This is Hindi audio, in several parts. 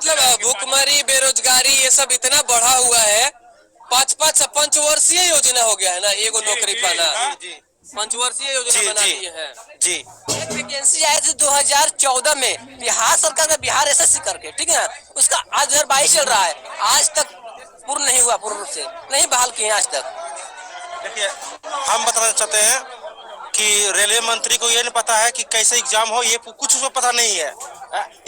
मतलब भूखमरी, बेरोजगारी ये सब इतना बढ़ा हुआ है। 5-5 पंचवर्षीय योजना हो गया है ना, एगो नौकरी पाना। पंचवर्षीय योजना बना दी है जी। एक वैकेंसी आई थी 2014 में बिहार सरकार का, बिहार एसएससी करके, ठीक है। उसका आज 2022 चल रहा है, आज तक पूर्ण नहीं हुआ, पूर्ण रूप से नहीं बहाल किए आज तक। देखिए, हम बताना चाहते हैं कि रेलवे मंत्री को ये नहीं पता है कि कैसे एग्जाम हो, ये कुछ उसको पता नहीं है।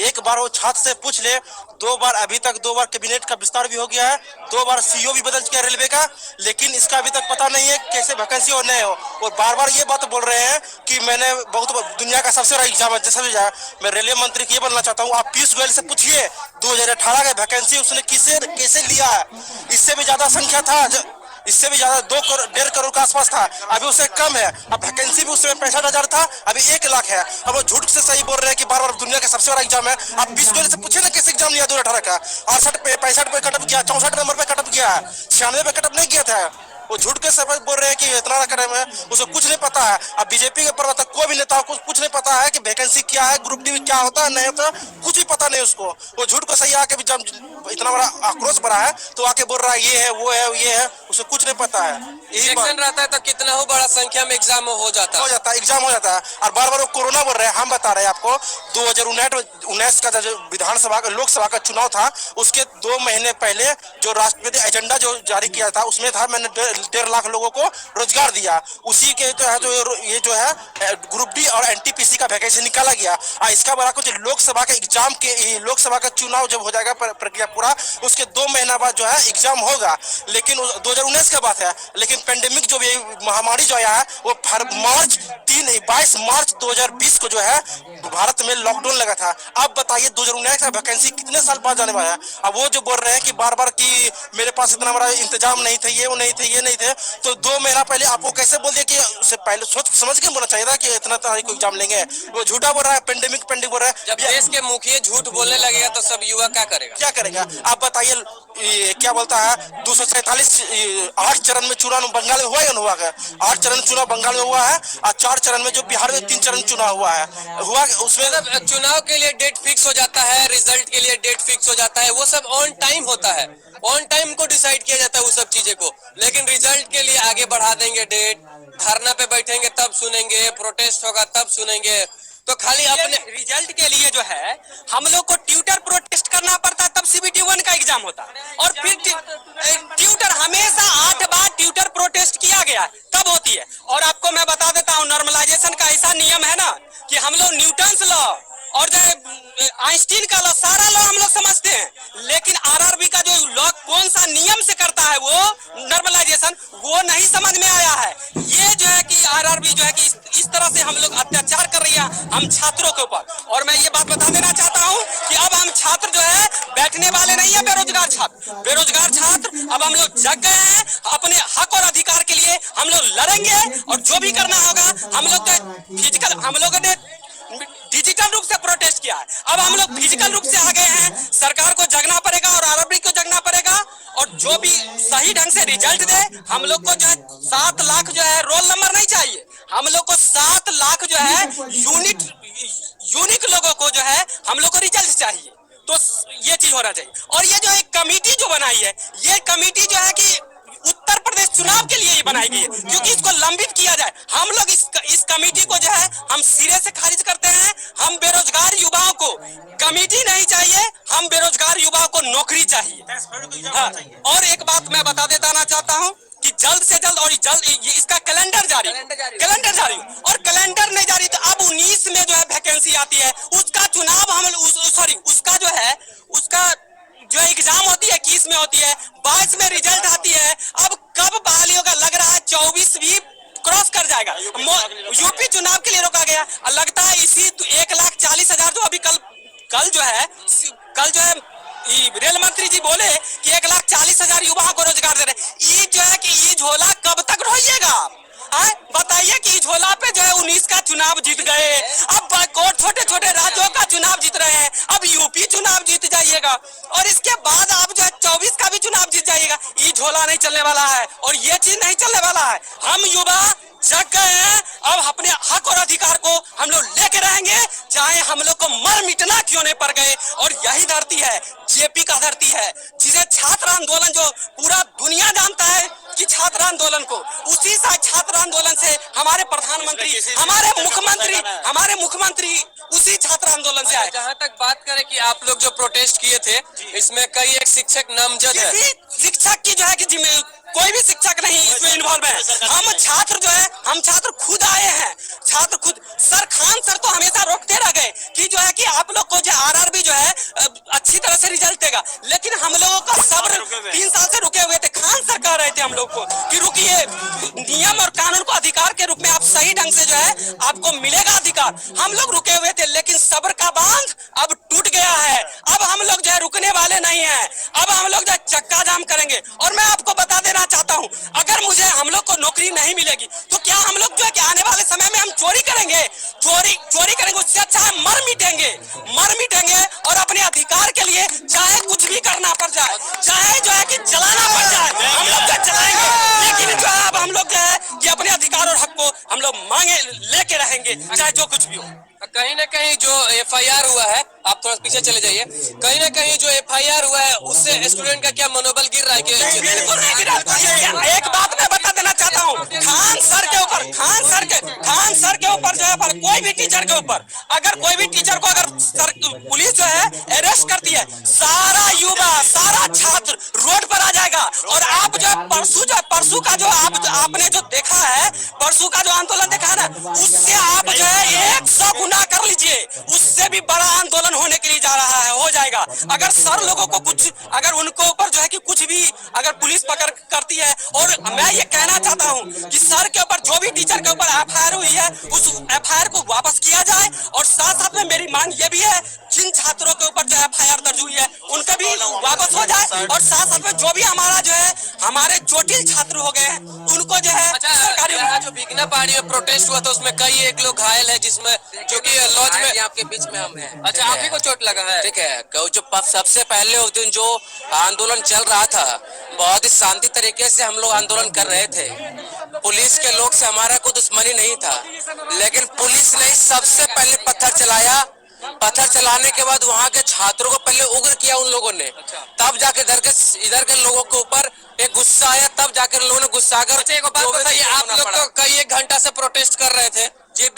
एक बार वो छात्र से पूछ ले, 2 बार अभी तक 2 बार कैबिनेट का विस्तार भी हो गया है, 2 बार सीईओ भी बदल चुका है रेलवे का, लेकिन इसका अभी तक पता नहीं है कैसे वैकेंसी हो नहीं हो। और बार बार ये बात बोल रहे हैं कि मैंने बहुत दुनिया का सबसे बड़ा एग्जाम है जैसा भी जाए। मैं रेलवे मंत्री को ये बोलना चाहता हूँ, आप पीयूष गोयल से पूछिए 2018 का वैकेंसी उसने कैसे लिया है। इससे भी ज्यादा संख्या था, इससे भी ज्यादा 1.5 करोड़ के आसपास था, अभी उससे कम है। अब वैकेंसी भी उस समय 65,000 था, अभी 1 लाख है। अब वो झूठ से सही बोल रहे हैं कि बार बार दुनिया का सबसे बड़ा एग्जाम है। आप 20 गोले से पूछे ना कैसे एग्जाम लिया 2018 का। 68 पे 65 पे कटअप किया, 64 नंबर पे कटअप किया है, 96 पे कटअप नहीं किया था। वो झूठ के सब बोल रहे हैं कि इतना कटअप है, उसको कुछ नहीं पता है। अब बीजेपी के प्रवक्ता कोई भी नेता को कुछ नहीं पता है कि वैकेंसी क्या है, ग्रुप डी क्या होता है नहीं होता, कुछ भी पता नहीं उसको। वो झूठ को सही आके जब इतना बड़ा आक्रोश बढ़ा है तो आके बोल रहा है ये है वो है ये है, उसे कुछ नहीं पता है। इलेक्शन रहता है तो कितना हो बड़ा संख्या में एग्जाम हो जाता है, एग्जाम हो जाता है। और बार बार वो कोरोना बोल रहे हैं। हम बता रहे हैं आपको 2019 का जो विधानसभा का लोकसभा का चुनाव था, उसके 2 महीने पहले जो राष्ट्रपति एजेंडा जो जारी किया था उसमें था मैंने 1.5 लाख लोगों को रोजगार दिया। उसी के जो है ये जो है ग्रुप डी और एनटीपीसी का वैकेंसी निकाला गया। इसका बड़ा कुछ लोकसभा के एग्जाम के लोकसभा का चुनाव जब हो जाएगा प्रक्रिया पूरा, उसके 2 महीना बाद जो है एग्जाम होगा। लेकिन 2019 का बात है, लेकिन पेंडेमिक जो भी महामारी जो आया है वो 22 मार्च 2020 को जो है भारत में लॉकडाउन लगा था। अब बताइए 2019 का वैकेंसी कितने साल बाद जाने वाला है। अब वो जो बोल रहे हैं कि बार बार कि मेरे पास इतना बड़ा इंतजाम नहीं थे, ये वो नहीं थे, ये नहीं थे, तो 2 महीना पहले आपको कैसे बोल दिया कि उससे पहले सोच समझ के बोलना चाहिए था कि इतना तारीख को एग्जाम लेंगे। वो झूठा बोल रहा है, पेंडेमिक बोल रहा है। जब देश के मुखिया झूठ बोलने लगेगा तो सब युवा क्या करेगा? आप बताइए, क्या बोलता है 247 8 चरण में चुनाव बंगाल में हुआ या नहीं हुआ? 8 चरण चुनाव बंगाल में हुआ है और 4 चरण में जो बिहार में 3 चरण चुनाव हुआ है उसमें चुनाव के लिए डेट फिक्स हो जाता है, रिजल्ट के लिए डेट फिक्स हो जाता है, वो सब ऑन टाइम होता है, ऑन टाइम को डिसाइड किया जाता है वो सब चीजें को। लेकिन रिजल्ट के लिए आगे बढ़ा देंगे डेट, धरना पे बैठेंगे तब सुनेंगे, प्रोटेस्ट होगा तब सुनेंगे। तो खाली अपने रिजल्ट के लिए जो है हम लोग को ट्यूटर प्रोटेस्ट करना पड़ता है, तब सीबीटी 1 का एग्जाम होता है। और फिर ट्यूटर हमेशा 8 बार ट्यूटर प्रोटेस्ट किया गया तब होती है। और आपको मैं बता देता हूँ, नॉर्मलाइजेशन का ऐसा नियम है ना कि हम लोग न्यूटन्स लॉ और जो आइंस्टीन का लॉ, सारा लॉ हम लोग समझते हैं, लेकिन आरआरबी का जो लॉ कौन सा नियम से करता है वो नॉर्मलाइजेशन, वो नहीं समझ में आया है। ये जो है कि आरआरबी जो है कि इस तरह से हम लोग अत्याचार कर रही है हम छात्रों के ऊपर। और मैं ये बात बता देना चाहता हूँ कि अब हम छात्र जो है बैठने वाले नहीं है, बेरोजगार छात्र अब हम लोग जग गए हैं। अपने हक और अधिकार के लिए हम लोग लड़ेंगे और जो भी करना होगा हम लोग फिजिकल, हम लोगों ने डिजिटल रूप से प्रोटेस्ट किया है, अब हम लोग फिजिकल रूप से आ गए हैं। सरकार को जगना पड़ेगा और आरआरबी को जगना पड़ेगा और जो भी सही ढंग से रिजल्ट दे। हम लोग को जो है 7 लाख जो है रोल नंबर नहीं चाहिए, हम लोग को 7 लाख जो है यूनिक लोगों को जो है हम लोग को रिजल्ट चाहिए। तो ये चीज होना चाहिए। और ये जो एक कमेटी जो बनाई है, ये कमेटी जो है कि उत्तर प्रदेश चुनाव के लिए ही बनाई गई है, क्योंकि इसको लंबित किया जाए। हम लोग इस कमेटी को जो है हम सिरे से खारिज करते हैं। हम बेरोजगार युवाओं को कमेटी नहीं चाहिए, हम बेरोजगार युवाओं को नौकरी चाहिए। हाँ। और एक बात मैं बता देना चाहता हूँ कि जल्द से जल्द और इसका कैलेंडर जारी और कैलेंडर नहीं जारी तो अब 19 में जो है वैकेंसी आती है, उसका चुनाव उसका जो है उसका जो एग्जाम होती है 21 में होती है, 22 में रिजल्ट आती है। अब कब बहाली होगा? लग रहा है 24 भी क्रॉस कर जाएगा। यूपी चुनाव के लिए रोका गया, लगता है इसी 1,40,000 जो अभी कल जो है रेल मंत्री जी बोले कि 1,40,000 युवाओं को रोजगार दे रहे। ये जो है कि ये झोला कब तक ढोइएगा? बताइए कि झोला पे जो है 19 का चुनाव जीत गए, अब छोटे छोटे राज्यों का चुनाव जीत रहे हैं, अब यूपी चुनाव जीत जाइएगा और इसके बाद आप जो है 24 का भी चुनाव जीत जाइएगा। ये झोला नहीं चलने वाला है और ये चीज नहीं चलने वाला है। हम युवा जग गए हैं, अब अपने हक और अधिकार को हम लोग लेके रहेंगे, चाहे हम लोग को मर मिटना क्यों नहीं पड़ गए। और यही धरती है, जेपी का धरती है, जिसे छात्र आंदोलन जो पूरा दुनिया जानता है कि छात्र आंदोलन को, उसी छात्र आंदोलन से हमारे प्रधानमंत्री, हमारे मुख्यमंत्री उसी छात्र आंदोलन से आए। जहाँ तक बात करें कि आप लोग जो प्रोटेस्ट किए थे, इसमें कई एक शिक्षक नामजद है। शिक्षक की जो है कि कोई भी शिक्षक नहीं इसमें इन्वॉल्व है। हम छात्र जो है, हम छात्र खुद आए हैं, छात्र खुद। सर खान सर तो हमेशा रोकते रह गए कि जो है कि आप लोग को जो आरआरबी जो है अच्छी तरह से रिजल्ट देगा, लेकिन हम लोगों का सब्र 3 साल से रुके हुए थे। खान सर कह रहे थे हम लोग को कि रुकिए, नियम और कानून को अधिकार के रूप में आप सही ढंग से जो है आपको मिलेगा अधिकार। हम लोग रुके हुए थे, लेकिन सब्र का बांध अब टूट गया है। अब हम लोग जो है रुकने वाले नहीं है, अब हम लोग जो है चक्का जाम करेंगे। और मैं आपको बता देना चाहता हूं, अगर मुझे हम लोग को नौकरी नहीं मिलेगी तो क्या हम लोग जो है कि आने वाले समय में हम चोरी करेंगे, चोरी करेंगे। उससे अच्छा है मर मिटेंगे और अपने अधिकार के लिए चाहे कुछ भी करना पड़ जाए, चाहे जो है कि जलाना पड़ जाए, हम लोग जो चलाएंगे। लेकिन जो है अब हम लोग जो है कि अपने अधिकार और हक को हम लोग मांगे लेके रहेंगे, चाहे जो कुछ भी हो। कहीं ना कहीं जो एफआईआर हुआ है, आप थोड़ा पीछे चले जाइए, कहीं ना कहीं जो एफआईआर हुआ है उससे स्टूडेंट का क्या मनोबल गिर रहा है? बिल्कुल नहीं गिरा। एक बात मैं बता देना चाहता हूँ, खान सर के ऊपर जो है पर कोई भी टीचर के ऊपर, अगर कोई भी टीचर को अगर पुलिस जो है अरेस्ट करती है, सारा युवा सारा छात्र रोड पर आ जाएगा। और आप जो है परसों का जो आपने जो देखा है, परसों का जो आंदोलन देखा है ना, उससे आप जो है 100 गुना कर लीजिए, उससे भी बड़ा आंदोलन होने के लिए जा रहा है, हो जाएगा। अगर सर लोगों को कुछ, अगर उनको ऊपर जो है कि कुछ भी अगर पुलिस पकड़ करती है, और मैं ये कहना चाहता हूँ कि सर के ऊपर जो भी टीचर के ऊपर एफआईआर हुई है, उस एफआईआर को वापस किया जाए। और साथ साथ में मेरी मांग ये भी है, जिन छात्रों के ऊपर जो एफआईआर दर्ज हुई है उनका भी वापस हो जाए। और साथ साथ में जो भी हमारा जो है हमारे चोटिल छात्र हो गए हैं उनको जो है सरकारी। जो भिगना पहाड़ी में प्रोटेस्ट हुआ था उसमें कई एक लोग घायल है, जिसमें जो कि लॉज में आपके बीच में हम हैं। अच्छा, आप ही को चोट लगा है? ठीक है, जो सबसे पहले उस दिन जो आंदोलन चल रहा था, बहुत ही शांति तरीके से हम लोग आंदोलन कर रहे थे। पुलिस के लोग से हमारा कोई दुश्मनी नहीं था, लेकिन पुलिस ने सबसे पहले पत्थर चलाया। पत्थर चलाने के बाद वहाँ के छात्रों को पहले उग्र किया उन लोगों ने, तब जाके इधर के लोगों के ऊपर एक गुस्सा आया, तब जाकर लोगों ने गुस्सा कर। एक बात बताइए, आप लोग तो कई एक घंटा से प्रोटेस्ट कर रहे थे,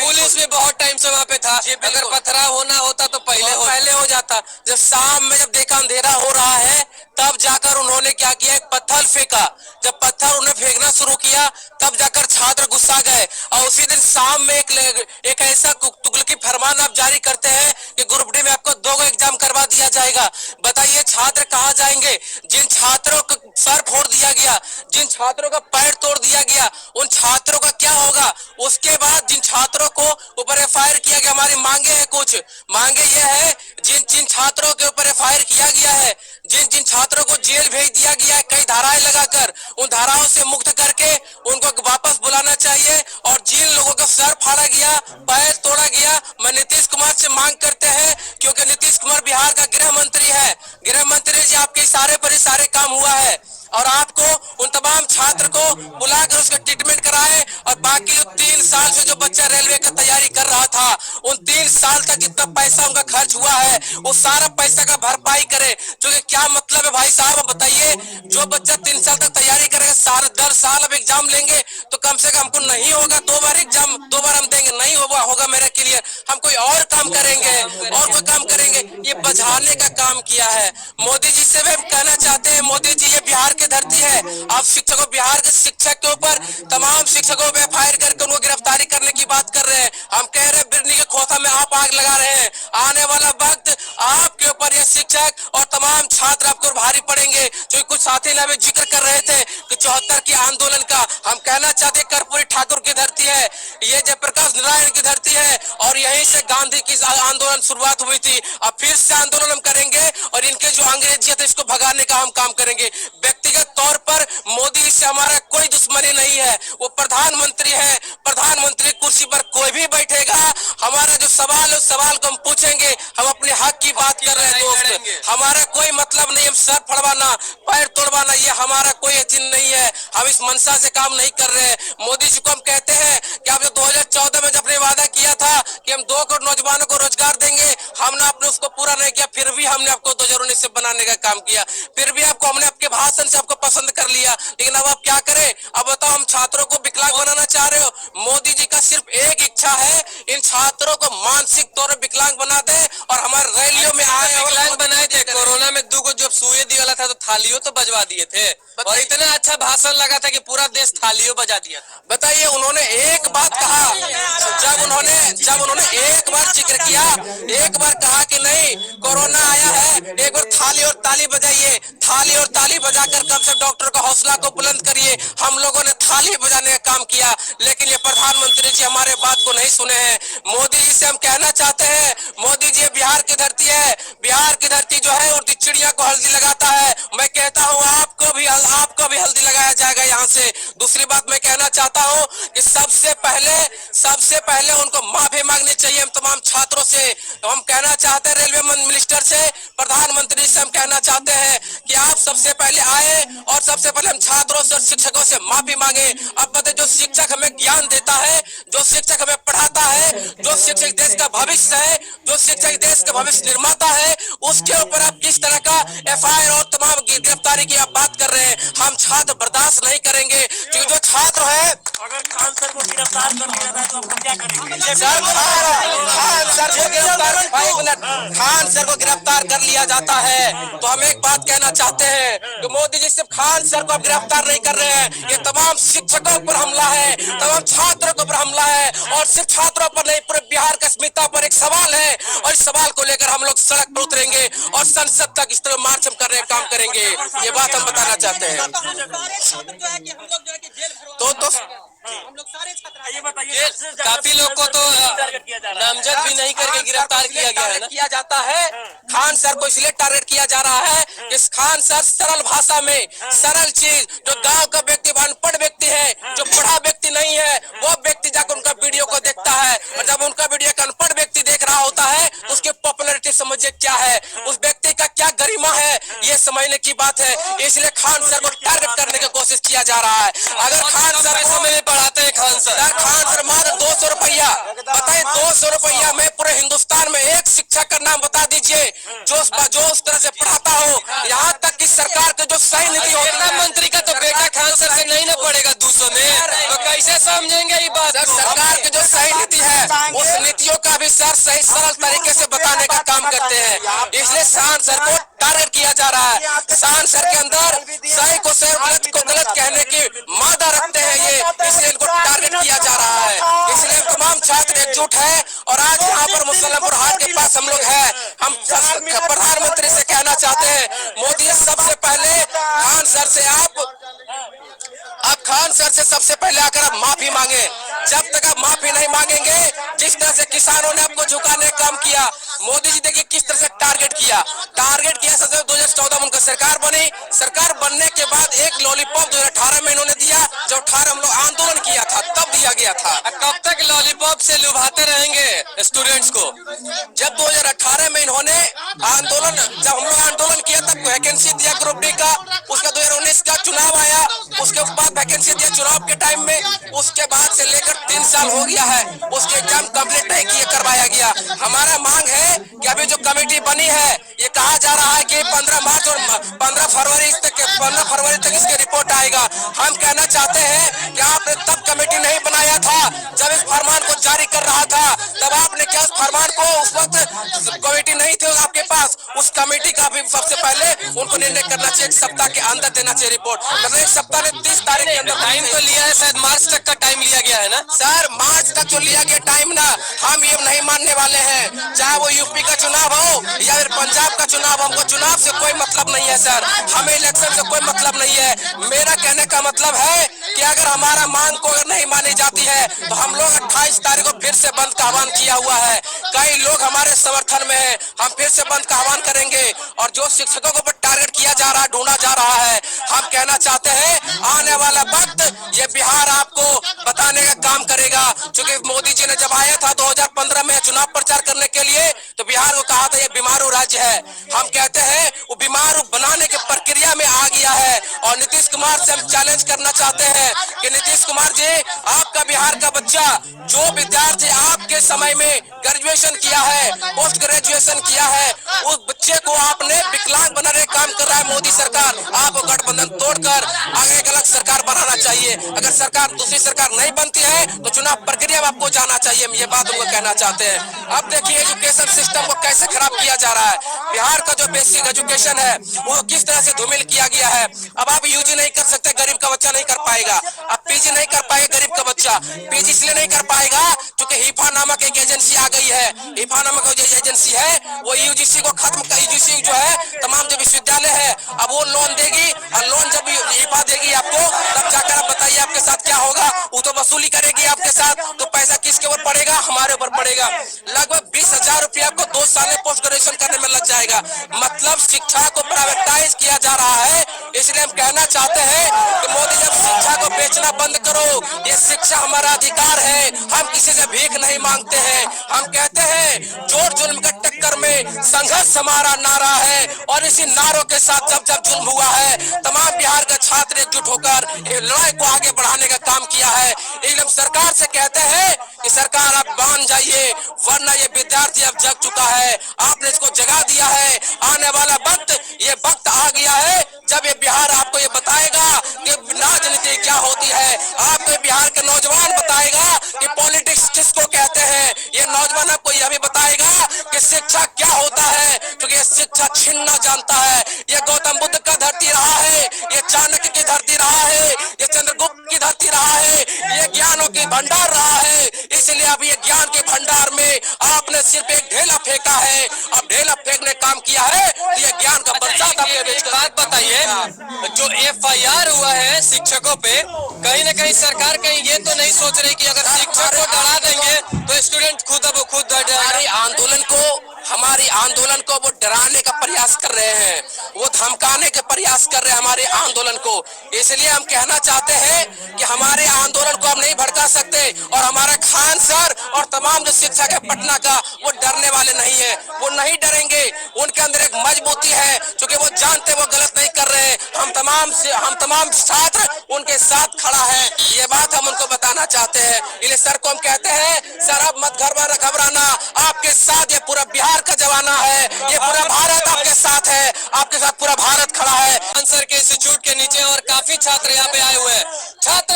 पुलिस भी बहुत टाइम से वहाँ पे था। अगर पथराव होना होता तो पहले हो जाता। जब शाम में जब देखा अंधेरा हो रहा है, तब जाकर उन्होंने क्या किया, एक पत्थर फेंका। जब पत्थर उन्हें फेंकना शुरू किया, तब जाकर छात्र गुस्सा गए। और उसी दिन शाम में एक ऐसा तुगलकी फरमान आप जारी करते हैं कि ग्रुप डी में आपको 2 एग्जाम करवा दिया जाएगा। बताइए छात्र कहाँ जाएंगे? जिन छात्रों को सर फोड़ दिया गया, जिन छात्रों का पैर तोड़ दिया गया, उन छात्रों का क्या होगा? उसके बाद जिन छात्रों को ऊपर एफआईआर किया गया, हमारी मांगे हैं, कुछ मांगे ये है, जिन छात्रों के ऊपर एफआईआर किया गया है, जिन छात्रों को जेल भेज दिया गया है कई धाराएं लगाकर, उन धाराओं से मुक्त करके उनको वापस बुलाना चाहिए। और जिन लोगों का सर फाड़ा गया, पैर तोड़ा गया, मैं नीतीश कुमार से मांग करते हैं, क्योंकि नीतीश कुमार बिहार का गृह मंत्री है। गृह मंत्री जी, आपके इशारे पर ही सारे काम हुआ है, और आपको उन तमाम छात्र को बुलाकर उसका ट्रीटमेंट कराए। और बाकी 3 साल से जो बच्चा रेलवे का तैयारी कर रहा था, उन 3 साल तक जितना पैसा उनका खर्च हुआ है, वो सारा पैसा का भरपाई करे। क्योंकि क्या मतलब है भाई साहब, बताइए, जो बच्चा 3 साल तक तैयारी करेगा, 10 साल अब एग्जाम लेंगे तो कम से कम हमको नहीं होगा 2 बार एग्जाम, 2 बार हम देंगे, नहीं होगा मेरा क्लियर, हम कोई और काम करेंगे, और कोई काम करेंगे। ये बझाने का काम किया है। मोदी जी से भी कहना चाहते हैं, मोदी जी ये बिहार की धरती है, आप शिक्षकों, बिहार के शिक्षक के ऊपर तमाम शिक्षकों पे फायर करके उनको गिरफ्तारी करने की बात कर रहे हैं। हम कह रहे हैं बिरनी के खोता में आप आग लगा रहे हैं। आने वाला वक्त आपके ऊपर ये शिक्षक और तमाम छात्र आपको भारी पड़ेंगे। जो कुछ साथी ने अभी जिक्र कर रहे थे कि 74 के आंदोलन का, हम कहना चाहते हैं कर्पूरी ठाकुर की धरती है, ये जयप्रकाश नारायण की धरती है, और यहीं से गांधी की आंदोलन शुरुआत हुई थी। अब फिर से आंदोलन हम करेंगे, और इनके जो अंग्रेजियत है इसको भगाने का हम काम करेंगे। व्यक्तिगत तौर पर मोदी जी से हमारा कोई दुश्मनी नहीं है। वो प्रधानमंत्री है, प्रधानमंत्री कुर्सी पर कोई भी बैठेगा, हमारा जो सवाल है उस सवाल को हम पूछेंगे। हम अपने हक की बात कर रहे हैं दोस्त, हमारा कोई मतलब नहीं हम सर फड़वाना, पैर तोड़वाना, ये हमारा कोई यकीन नहीं है। हम इस मंशा से काम नहीं कर रहे हैं। मोदी जी को हम कहते हैं कि आप जो 2014 में जब आपने वादा किया था कि हम 2 करोड़ नौजवानों को रोजगार देंगे, हमने आपने उसको पूरा नहीं किया। फिर भी हमने आपको 2019 से बनाने का काम किया, फिर भी आपको हमने आपके भाषण से आपको पसंद कर लिया। लेकिन अब आप क्या करें? अब बताओ, हम छात्रों को विकलांग बनाना चाह रहे हो। मोदी जी का सिर्फ एक इच्छा है, इन छात्रों को मानसिक तौर पर विकलांग बना दे और हमारे रैलियों में आए और विकलांग बनाए थे। कोरोना में 2 को जब सुई दिया था तो थालियों तो बजवा दिए थे, और इतना अच्छा भाषण लगा था कि पूरा देश थालियों बजा दिया था। बताइए, उन्होंने एक बात कहा, जब उन्होंने एक बार जिक्र किया, एक बार कहा कि नहीं कोरोना आया है, एक बार थाली और ताली बजाइए, थाली और ताली बजाकर कम से डॉक्टर का हौसला को बुलंद करिए। हम लोगों ने थाली बजाने का काम किया, लेकिन ये प्रधानमंत्री जी हमारे बात को नहीं सुने हैं। मोदी जी से हम कहना चाहते हैं, मोदी जी बिहार की धरती है, बिहार की धरती जो है उड़ती चिड़िया को हल्दी लगाता है। मैं कहता हूँ आपको भी हल्दी लगाया जाएगा यहाँ से। दूसरी बात मैं कहना चाहता हूँ कि सबसे पहले उनको माफी मांगनी चाहिए हम तमाम छात्रों से। हम कहना चाहते हैं रेलवे मिनिस्टर से, प्रधानमंत्री से हम कहना चाहते हैं कि आप सबसे पहले आए और सबसे पहले हम छात्रों से और शिक्षकों से माफी मांगे। अब बताइए, जो शिक्षक हमें ज्ञान देता है, जो शिक्षक हमें पढ़ाता है, जो शिक्षक देश का भविष्य है, जो शिक्षक देश का भविष्य निर्माता है, उसके ऊपर आप किस तरह का FIR और तमाम गिरफ्तारी की आप बात कर रहे हैं। हम छात्र बर्दाश्त नहीं करेंगे, क्योंकि जो छात्र है, अगर खान सर को गिरफ्तार कर दिया जाए तो आप क्या करेंगे? खान सर को गिरफ्तार कर लिया जाता है तो हम एक बात कहना चाहते हैं कि मोदी जी सिर्फ खान सर को गिरफ्तार नहीं कर रहे हैं, ये तमाम शिक्षकों पर हमला है, तमाम छात्रों के ऊपर हमला है, और सिर्फ छात्रों पर नहीं, पूरे बिहार की अस्मिता पर एक सवाल है। और इस सवाल को लेकर हम लोग सड़क पर उतरेंगे और संसद तक इस तरह मार्च हम करने का काम करेंगे। ये बात हम बताना चाहते हैं। हम लोग सारे छात्र, ये बताइए, काफी लोग को तो नामजद भी नहीं करके गिरफ्तार किया गया है ना। किया जाता है खान सर को इसलिए टारगेट किया जा रहा है कि खान सर सरल भाषा में, सरल चीज, जो गांव का व्यक्ति, अनपढ़ व्यक्ति है, जो पढ़ा व्यक्ति नहीं है, वो व्यक्ति जाकर उनका वीडियो को देखता है, और जब उनका वीडियो एक अनपढ़ व्यक्ति देख रहा होता है तो उसकी पॉपुलैरिटी समझिए क्या है, उस व्यक्ति का क्या गरिमा है, ये समझने की बात है। इसलिए खान सर को टारगेट करने की कोशिश किया जा रहा है। अगर खान सर पढ़ाते हैं खान सर मात्र 200 रुपया, बताए 200 रुपया में पूरे हिंदुस्तान में एक शिक्षक का नाम बता दीजिए जो उस तरह से पढ़ाता हो। यहाँ तक कि सरकार के जो सही नीति होती है, मंत्री का तो बेटा खान सर से नहीं ना पड़ेगा 200 में, तो कैसे समझेंगे ये बात? सरकार की जो सही नीति है उस नीतियों का भी सर सही सरल तरीके से बताने का काम करते हैं। इसलिए शान सर को टारगेट किया जा रहा है। शान सर के अंदर सही को सही, गलत को गलत कहने की मादा रखते हैं ये, इसलिए इनको टारगेट किया जा रहा है। इसलिए तमाम छात्र एकजुट है और आज यहाँ पर मुसल्लमपुर हाट के पास हम लोग हैं। हम प्रधानमंत्री से कहना चाहते हैं, मोदी सबसे पहले खान सर से आप खान सर से सबसे पहले आकर आप माफी मांगे। जब तक आप माफी नहीं मांगेंगे, जिस तरह से किसानों ने आपको झुकाने का काम किया, मोदी जी देखिए किस तरह से टारगेट किया 2014 में उनका सरकार बनी। सरकार बनने के बाद एक लॉलीपॉप 2018 में इन्होंने दिया, जो 18 हम लोग आंदोलन किया था तब दिया गया था। कब तक लॉलीपॉप से लुभाते रहेंगे स्टूडेंट्स को? जब 2018 में इन्होंने आंदोलन, जब हम लोग आंदोलन किया तब वैकेंसी दिया ग्रुप डी का, उसका 2019 का चुनाव आया, उसके बाद वैकेंसी दिया चुनाव के टाइम में, उसके बाद से लेकर 3 साल हो गया है, उसके एग्जाम कंप्लीट नहीं किए करवाया गया। हमारा मांग है कि अभी जो कमेटी बनी है, ये कहा जा रहा है कि 15 मार्च और 15 फरवरी तक इसकी रिपोर्ट आएगा। हम कहना चाहते हैं कि आपने तब कमेटी नहीं बनाया था जब इस फरमान को जारी कर रहा था, तब आपने क्या उस फरमान को, उस वक्त कमेटी नहीं थी आपके पास, उस कमेटी का भी सबसे पहले उनको निर्णय करना चाहिए, 1 सप्ताह के अंदर देना चाहिए रिपोर्ट। मतलब 1 सप्ताह में 30 तारीख के अंदर टाइम तो लिया है, शायद मार्च तक का टाइम लिया गया है ना सर। मार्च तक जो लिया गया टाइम ना, हम ये नहीं मानने वाले हैं, चाहे वो यूपी का चुनाव हो या फिर पंजाब का चुनाव, हमको चुनाव से कोई मतलब मतलब नहीं है सर, हमें इलेक्शन से कोई मतलब नहीं है। मेरा कहने का मतलब है कि अगर हमारा मांग को अगर नहीं मानी जाती है तो हम लोग 28 तारीख को फिर से बंद का आह्वान किया हुआ है। कई लोग हमारे समर्थन में हैं, हम फिर से बंद का आह्वान करेंगे। और जो शिक्षकों को टारगेट किया जा रहा है, ढूंढा जा रहा है, हम कहना चाहते हैं आने वाला वक्त ये बिहार आपको बताने का काम करेगा। क्योंकि मोदी जी ने जब आया था 2015 में चुनाव प्रचार करने के लिए तो बिहार को कहा था ये बीमारू राज्य है। हम कहते हैं वो बीमारू बनाने की प्रक्रिया में आ गया है। और नीतीश कुमार से हम चैलेंज करना चाहते हैं कि नीतीश कुमार जी, आपका बिहार का बच्चा जो विद्यार्थी आपके समय में ग्रेजुएशन किया है, पोस्ट ग्रेजुएशन किया है, उस बच्चे को आपने विकलांग बनाने का काम कर रहा है मोदी सरकार। आपको गठबंधन तोड़कर आगे एक अलग सरकार बनाना चाहिए। अगर सरकार दूसरी सरकार नहीं बनती है तो चुनाव प्रक्रिया में आपको जाना चाहिए। ये बात उनको कहना चाहते हैं। अब देखिए एजुकेशन सिस्टम को कैसे खराब किया जा रहा है। बिहार का जो बेसिक एजुकेशन है वो किस तरह से धूमिल किया गया है। अब आप यूजी नहीं कर सकते, गरीब का बच्चा नहीं कर पाएगा। अब पीजी नहीं कर पाएगा गरीब का बच्चा। पीजी इसलिए नहीं कर पाएगा क्योंकि हिफा नामक एक एजेंसी आ गई है। हिफा नामक जो एजेंसी है वो यूजीसी को खत्म कर, यूजीसी जो है तमाम जो विश्वविद्यालय है अब वो लोन देगी, और लोन जब हिफा देगी आपको तब जाकर आप बताइए आपके साथ क्या होगा। वो तो वसूली करेगी आपके साथ, तो पैसा किसके ऊपर पड़ेगा? हमारे ऊपर पड़ेगा। लगभग 20,000 रुपया आपको 2 साल में पोस्ट ग्रेजुएशन करने में लग जाएगा। मतलब शिक्षा को प्राइवेटाइज किया जा रहा है। इसलिए हम कहना चाहते हैं कि मोदी जब शिक्षा को बेचना बंद करो, ये शिक्षा हमारा अधिकार है, हम किसी से भीख नहीं मांगते हैं। हम कहते हैं जोर जुल्म के टक्कर में संघर्ष हमारा नारा है। और इसी नारों के साथ जब जब जुल्म हुआ है तमाम बिहार के छात्र एकजुट होकर ये लड़ाई को आगे बढ़ाने का काम किया है। एकदम सरकार से कहते हैं कि सरकार आप मान जाइए, वरना ये विद्यार्थी अब जग चुका है, आपने इसको जगा दिया है। आने वाला वक्त, ये वक्त आ गया है जब ये बिहार आपको ये बताएगा कि राजनीति क्या होती है। आपको बिहार के नौजवान बताएगा कि पॉलिटिक्स किसको कहते हैं। ये नौजवान आपको यह भी बताएगा कि शिक्षा क्या होता है, क्योंकि ये शिक्षा छीनना जानता है। ये गौतम बुद्ध का धरती रहा है, ये चाणक्य की धरती रहा है, ये चंद्रगुप्त की धरती रहा है, ये ज्ञानों की भंडार रहा है। इसलिए अब ये ज्ञान के भंडार में आपने सिर्फ एक ढेला फेंका है। अब ढेला फेंकने काम किया है तो ये ज्ञान का बरसात आपने एक बात बताइए, जो FIR हुआ है शिक्षकों पे, कहीं न कहीं सरकार कहीं ये तो नहीं सोच रही कि अगर शिक्षक को डरा देंगे तो स्टूडेंट खुद हमारी आंदोलन को वो डराने का प्रयास कर रहे हैं, वो धमकाने के प्रयास कर रहे हैं हमारे आंदोलन को। इसलिए हम कहना चाहते हैं कि हमारे आंदोलन को हम नहीं भड़का सकते। और हमारा खान सर और तमाम जो शिक्षक है पटना का, वो डरने वाले नहीं है, वो नहीं डरेंगे। उनके अंदर एक मजबूती है, क्योंकि वो जानते वो गलत नहीं कर रहे हैं। हम तमाम छात्र उनके साथ खड़ा है, ये बात हम उनको बताना चाहते हैं। इसलिए सर को हम कहते हैं, सर अब मत घबराना, आपके साथ ये पूरा बिहार का जवाना है, ये पूरा भारत आपके साथ है, आपके साथ पूरा भारत खड़ा है। आंसर के इंस्टीट्यूट के नीचे और काफी छात्र यहाँ पे आए हुए हैं। छात्र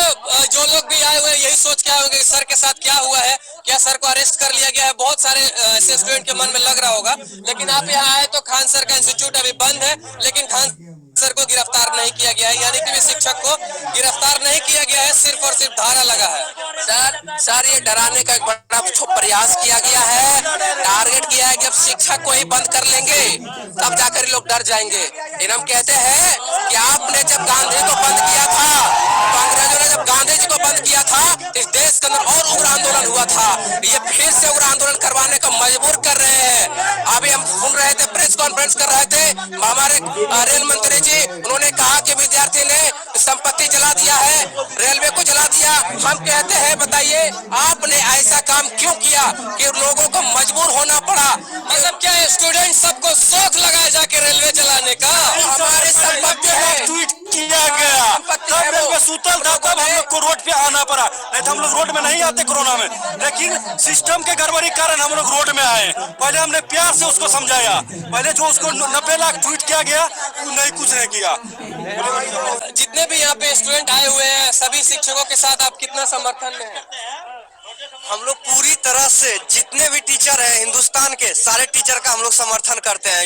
जो लोग भी आए हुए हैं यही सोच के आए होंगे सर के साथ क्या हुआ है, क्या सर को अरेस्ट कर लिया गया है। बहुत सारे ऐसे स्टूडेंट के मन में लग रहा होगा। लेकिन आप यहाँ आए तो खान सर का इंस्टीट्यूट अभी बंद है, लेकिन खान सर को गिरफ्तार नहीं किया गया है, यानी कि शिक्षक को गिरफ्तार नहीं किया गया है, सिर्फ और सिर्फ धारा लगा है। सर ये डराने का एक बड़ा प्रयास किया गया है, टारगेट किया है कि जब शिक्षक को ही बंद कर लेंगे तब जाकर लोग डर जाएंगे। लेकिन हम कहते हैं कि आपने जब गांधी को बंद किया था, अंग्रेजों ने जब गांधी जी को बंद किया था, इस देश के अंदर और उग्र आंदोलन हुआ था। ये फिर से उग्र आंदोलन करवाने को मजबूर कर रहे हैं। अभी हम सुन रहे थे, प्रेस कॉन्फ्रेंस कर रहे थे, हमारे रेल मंत्री जी, उन्होंने कहा कि विद्यार्थी ने संपत्ति जला दिया है, रेलवे को जला दिया। हम कहते हैं बताइए आपने ऐसा काम क्यों किया कि लोगों को मजबूर होना पड़ा। मतलब क्या स्टूडेंट सबको शौक लगाया जाके रेलवे चलाने का? हमारी संपत्ति है, ट्वीट किया गया, तब रेलवे सूतल था, तब हम लोग को रोड पे आना पड़ा। नहीं तो हम लोग रोड में नहीं आते कोरोना में, लेकिन सिस्टम के गड़बड़ी कारण हम लोग रोड में आए। पहले हमने प्यार से उसको समझाया, पहले जो उसको 90 लाख ट्वीट किया गया वो नहीं, कुछ नहीं किया। जितने भी यहाँ पे स्टूडेंट आए हुए हैं सभी शिक्षकों के साथ आप कितना समर्थन में हैं? हम लोग पूरी तरह से जितने भी टीचर हैं हिंदुस्तान के सारे टीचर का हम लोग समर्थन करते हैं।